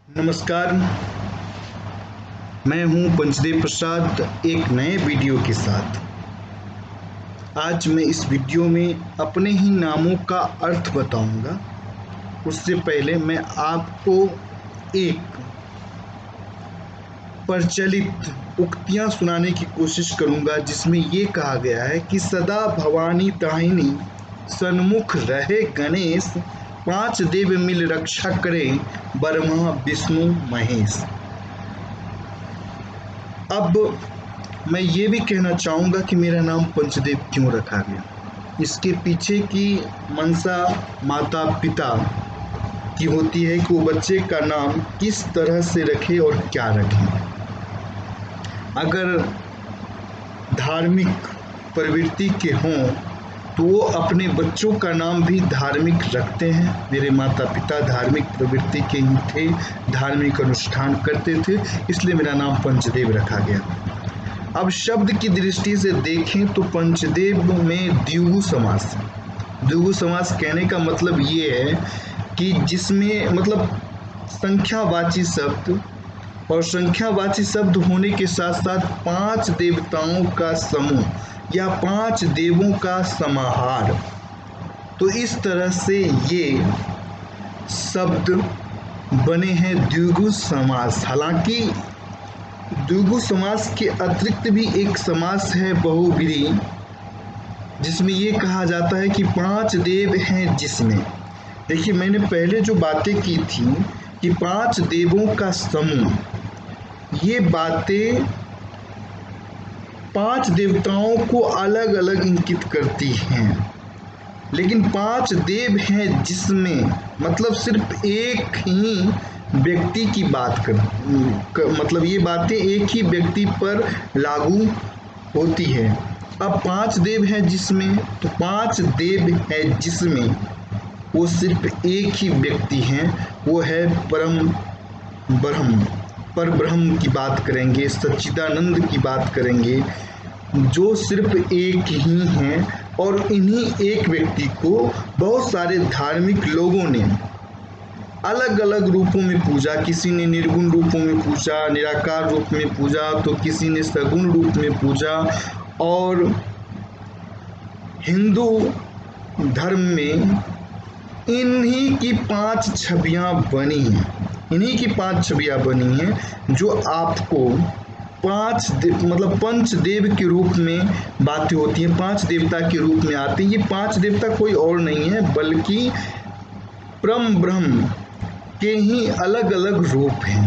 नमस्कार, मैं हूं पंचदेव प्रसाद एक नए वीडियो के साथ। आज मैं इस वीडियो में अपने ही नामों का अर्थ बताऊंगा। उससे पहले मैं आपको एक प्रचलित उक्तियां सुनाने की कोशिश करूंगा, जिसमें ये कहा गया है कि सदा भवानी दाहिनी सन्मुख रहे गणेश, पांच देव मिल रक्षा करें ब्रह्मा विष्णु महेश। अब मैं ये भी कहना चाहूँगा कि मेरा नाम पंचदेव क्यों रखा गया। इसके पीछे की मंशा माता पिता की होती है कि वो बच्चे का नाम किस तरह से रखे और क्या रखें। अगर धार्मिक प्रवृत्ति के हों तो वो अपने बच्चों का नाम भी धार्मिक रखते हैं। मेरे माता पिता धार्मिक प्रवृत्ति के ही थे, धार्मिक अनुष्ठान करते थे, इसलिए मेरा नाम पंचदेव रखा गया। अब शब्द की दृष्टि से देखें तो पंचदेव में द्विगु समास है। द्विगु समास कहने का मतलब ये है कि जिसमें मतलब संख्यावाची शब्द और संख्यावाची शब्द होने के साथ साथ पांच देवताओं का समूह या पांच देवों का समाहार। तो इस तरह से ये शब्द बने हैं द्विगु समास। हालांकि द्विगु समास के अतिरिक्त भी एक समास है बहुव्रीहि, जिसमें ये कहा जाता है कि पांच देव हैं जिसमें। देखिए, मैंने पहले जो बातें की थी कि पांच देवों का समूह, ये बातें पांच देवताओं को अलग अलग इंगित करती हैं, लेकिन पांच देव हैं जिसमें मतलब सिर्फ एक ही व्यक्ति की बात मतलब ये बातें एक ही व्यक्ति पर लागू होती है। अब पांच देव हैं जिसमें, तो पांच देव हैं जिसमें वो सिर्फ एक ही व्यक्ति हैं, वो है पर ब्रह्म की बात करेंगे, सच्चिदानंद की बात करेंगे, जो सिर्फ एक ही हैं। और इन्हीं एक व्यक्ति को बहुत सारे धार्मिक लोगों ने अलग अलग रूपों में पूजा। किसी ने निर्गुण रूपों में पूजा, निराकार रूप में पूजा, तो किसी ने सगुण रूप में पूजा। और हिंदू धर्म में इन्हीं की पांच छवियां बनी हैं, इन्हीं की पांच छवियां बनी हैं, जो आपको मतलब पंचदेव के रूप में बातें होती हैं, पांच देवता के रूप में आते हैं। ये पांच देवता कोई और नहीं है बल्कि परम ब्रह्म के ही अलग अलग रूप हैं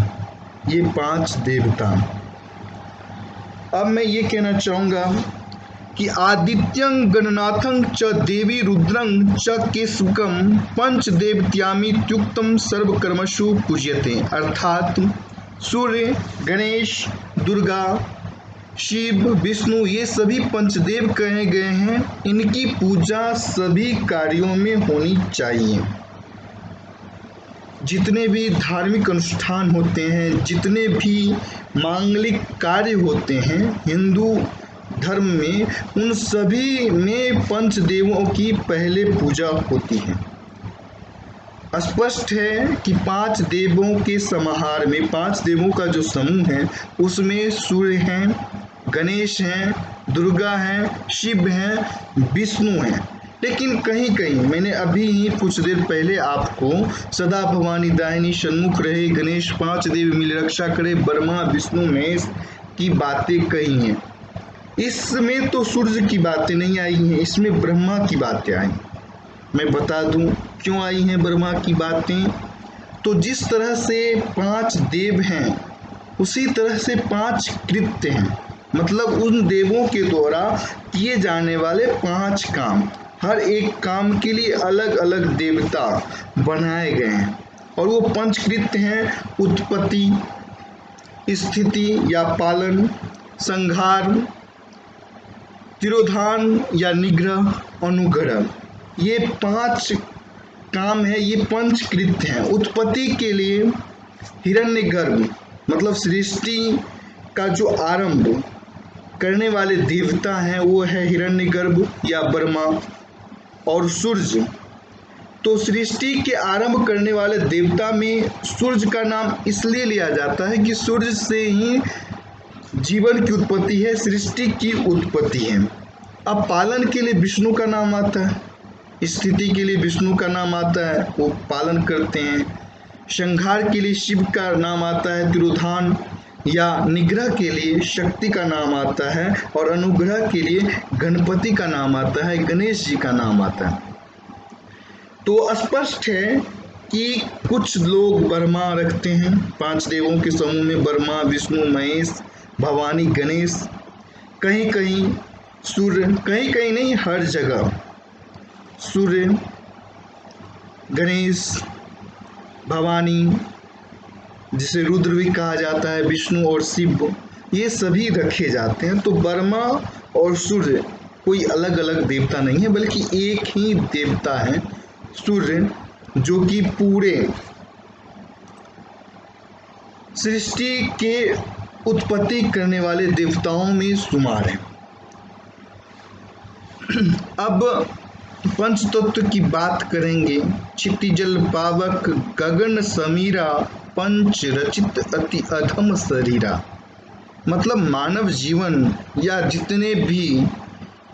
ये पांच देवता। अब मैं ये कहना चाहूँगा कि आदित्यं गणनाथं च देवी रुद्रं च केशवकं पंचदेवत्यामित्युक्तं सर्वकर्मसु पूज्यते। अर्थात सूर्य, गणेश, दुर्गा, शिव, विष्णु, ये सभी पंचदेव कहे गए हैं। इनकी पूजा सभी कार्यों में होनी चाहिए। जितने भी धार्मिक अनुष्ठान होते हैं, जितने भी मांगलिक कार्य होते हैं हिंदू धर्म में, उन सभी में पंचदेवों की पहले पूजा होती है। स्पष्ट है कि पांच देवों के समाहार में, पांच देवों का जो समूह है उसमें सूर्य हैं, गणेश हैं, दुर्गा हैं, शिव हैं, विष्णु हैं। लेकिन कहीं कहीं मैंने अभी ही कुछ देर पहले आपको सदा भवानी दाहिनी सन्मुख रहे गणेश, पांच देव मिल रक्षा करे ब्रह्मा विष्णु महेश की बातें कही हैं। इसमें तो सूर्य की बातें नहीं आई हैं, इसमें ब्रह्मा की बातें आई। मैं बता दूं क्यों आई हैं ब्रह्मा की बातें। तो जिस तरह से पांच देव हैं, उसी तरह से पांच कृत्य हैं, मतलब उन देवों के द्वारा किए जाने वाले पांच काम। हर एक काम के लिए अलग अलग देवता बनाए गए हैं, और वो पंचकृत्य हैं उत्पत्ति, स्थिति या पालन, संहार, तिरोधान या निग्रह, अनुग्रह। ये पांच काम है, ये पंचकृत्य हैं। उत्पत्ति के लिए हिरण्यगर्भ मतलब सृष्टि का जो आरंभ करने वाले देवता हैं वो है हिरण्यगर्भ या ब्रह्मा। और सूर्य, तो सृष्टि के आरंभ करने वाले देवता में सूर्य का नाम इसलिए लिया जाता है कि सूर्य से ही जीवन की उत्पत्ति है, सृष्टि की उत्पत्ति है। अब पालन के लिए विष्णु का नाम आता है, स्थिति के लिए विष्णु का नाम आता है, वो पालन करते हैं। संहार के लिए शिव का नाम आता है, तिरोधान या निग्रह के लिए शक्ति का नाम आता है, और अनुग्रह के लिए गणपति का नाम आता है, गणेश जी का नाम आता है। तो स्पष्ट है कि कुछ लोग ब्रह्मा रखते हैं, 5 देवों के समूह में ब्रह्मा, विष्णु, महेश, भवानी, गणेश, कहीं कहीं सूर्य, कहीं कहीं नहीं, हर जगह सूर्य, गणेश, भवानी, जिसे रुद्र भी कहा जाता है, विष्णु और शिव, ये सभी रखे जाते हैं। तो ब्रह्मा और सूर्य कोई अलग अलग देवता नहीं है, बल्कि एक ही देवता है सूर्य, जो कि पूरे सृष्टि के उत्पत्ति करने वाले देवताओं में शुमार है। अब पंचतत्व की बात करेंगे। क्षितिजल पावक गगन समीरा पंच रचित अति अधम शरीरा। मतलब मानव जीवन या जितने भी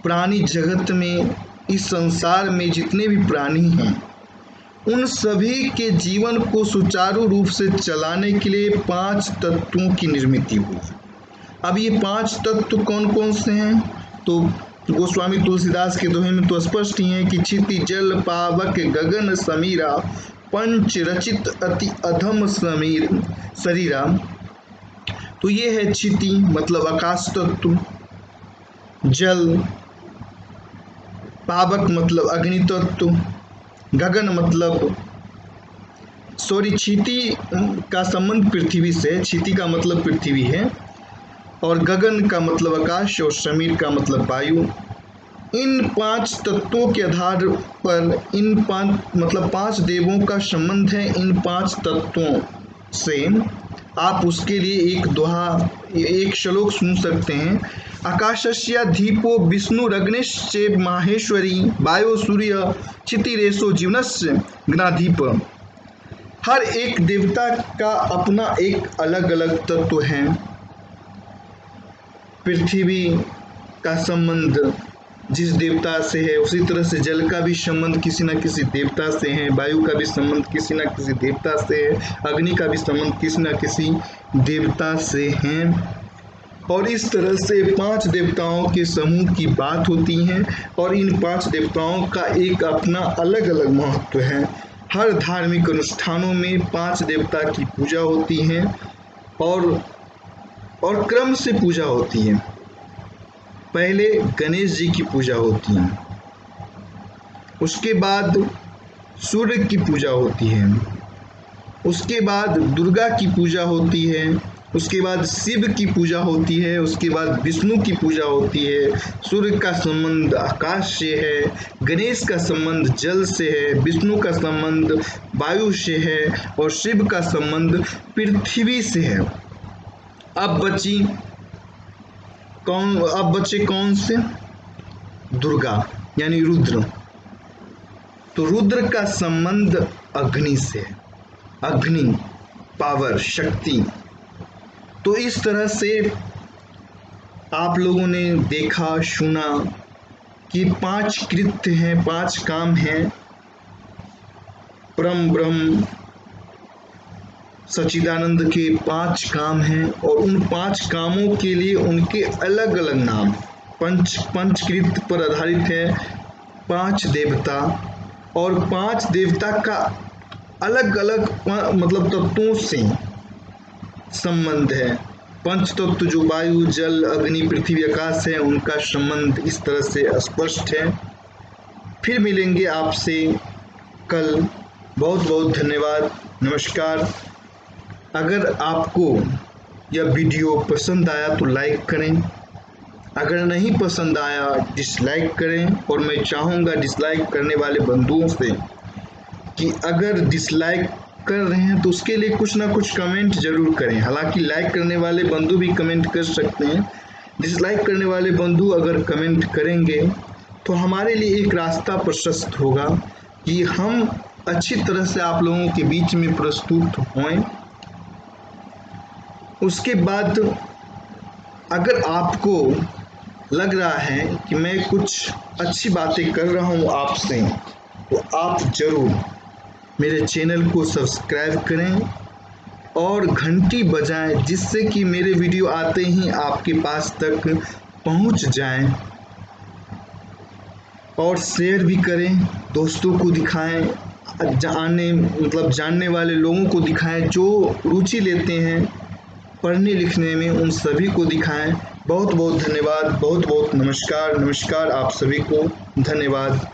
प्राणी जगत में, इस संसार में जितने भी प्राणी हैं, उन सभी के जीवन को सुचारू रूप से चलाने के लिए 5 तत्वों की निर्मित हुई। अब ये 5 तत्व कौन कौन से हैं? तो गोस्वामी तुलसीदास के दोहे में तो स्पष्ट ही है कि क्षिति जल पावक गगन समीरा पंच रचित अति अधम समीर शरीरा। तो ये है क्षिति मतलब आकाश तत्व, जल, पावक मतलब अग्नि तत्व, गगन मतलब क्षिति का संबंध पृथ्वी से, क्षिति का मतलब पृथ्वी है, और गगन का मतलब आकाश, और समीर का मतलब वायु। इन 5 तत्वों के आधार पर इन 5 देवों का संबंध है इन 5 तत्वों से। आप उसके लिए एक दोहा, एक श्लोक सुन सकते हैं। आकाशस्य दीपो विष्णुरग्निश्च माहेश्वरी वायो सूर्य क्षितिरेशो जीवनस्य गणाधीप। हर एक देवता का अपना एक अलग अलग तत्व है। पृथ्वी का संबंध जिस देवता से है, उसी तरह से जल का भी संबंध किसी न किसी देवता से है, वायु का भी संबंध किसी न किसी देवता से है, अग्नि का भी संबंध किसी न किसी देवता से है। और इस तरह से 5 देवताओं के समूह की बात होती है, और इन 5 देवताओं का एक अपना अलग अलग महत्व है। हर धार्मिक अनुष्ठानों में 5 देवता की पूजा होती है, और क्रम से पूजा होती है। पहले गणेश जी की पूजा होती है, उसके बाद सूर्य की पूजा होती है, उसके बाद दुर्गा की पूजा होती है, उसके बाद शिव की पूजा होती है, उसके बाद विष्णु की पूजा होती है। सूर्य का संबंध आकाश से है, गणेश का संबंध जल से है, विष्णु का संबंध वायु से है, और शिव का संबंध पृथ्वी से है। अब बचे कौन से? दुर्गा यानी रुद्र। तो रुद्र का संबंध अग्नि से है, अग्नि पावर, शक्ति। तो इस तरह से आप लोगों ने देखा सुना कि 5 कृत्य हैं, 5 काम हैं। परम ब्रह्म सच्चिदानंद के 5 काम हैं, और उन 5 कामों के लिए उनके अलग अलग नाम। पंचकृत्य पर आधारित है 5 देवता, और 5 देवता का अलग अलग मतलब तत्वों से संबंध है। पंच तत्व जो वायु, जल, अग्नि, पृथ्वी, आकाश है, उनका संबंध इस तरह से स्पष्ट है। फिर मिलेंगे आपसे कल। बहुत बहुत धन्यवाद, नमस्कार। अगर आपको यह वीडियो पसंद आया तो लाइक करें, अगर नहीं पसंद आया डिसलाइक करें। और मैं चाहूँगा डिसलाइक करने वाले बंधुओं से कि अगर डिसलाइक कर रहे हैं तो उसके लिए कुछ ना कुछ कमेंट जरूर करें। हालांकि लाइक करने वाले बंधु भी कमेंट कर सकते हैं। डिसलाइक करने वाले बंधु अगर कमेंट करेंगे तो हमारे लिए एक रास्ता प्रशस्त होगा कि हम अच्छी तरह से आप लोगों के बीच में प्रस्तुत हों। उसके बाद अगर आपको लग रहा है कि मैं कुछ अच्छी बातें कर रहा हूँ आपसे, तो आप ज़रूर मेरे चैनल को सब्सक्राइब करें और घंटी बजाएं, जिससे कि मेरे वीडियो आते ही आपके पास तक पहुंच जाएं। और शेयर भी करें, दोस्तों को दिखाएं, जानने वाले लोगों को दिखाएं, जो रुचि लेते हैं पढ़ने लिखने में, उन सभी को दिखाएं। बहुत बहुत धन्यवाद, बहुत बहुत नमस्कार। नमस्कार आप सभी को, धन्यवाद।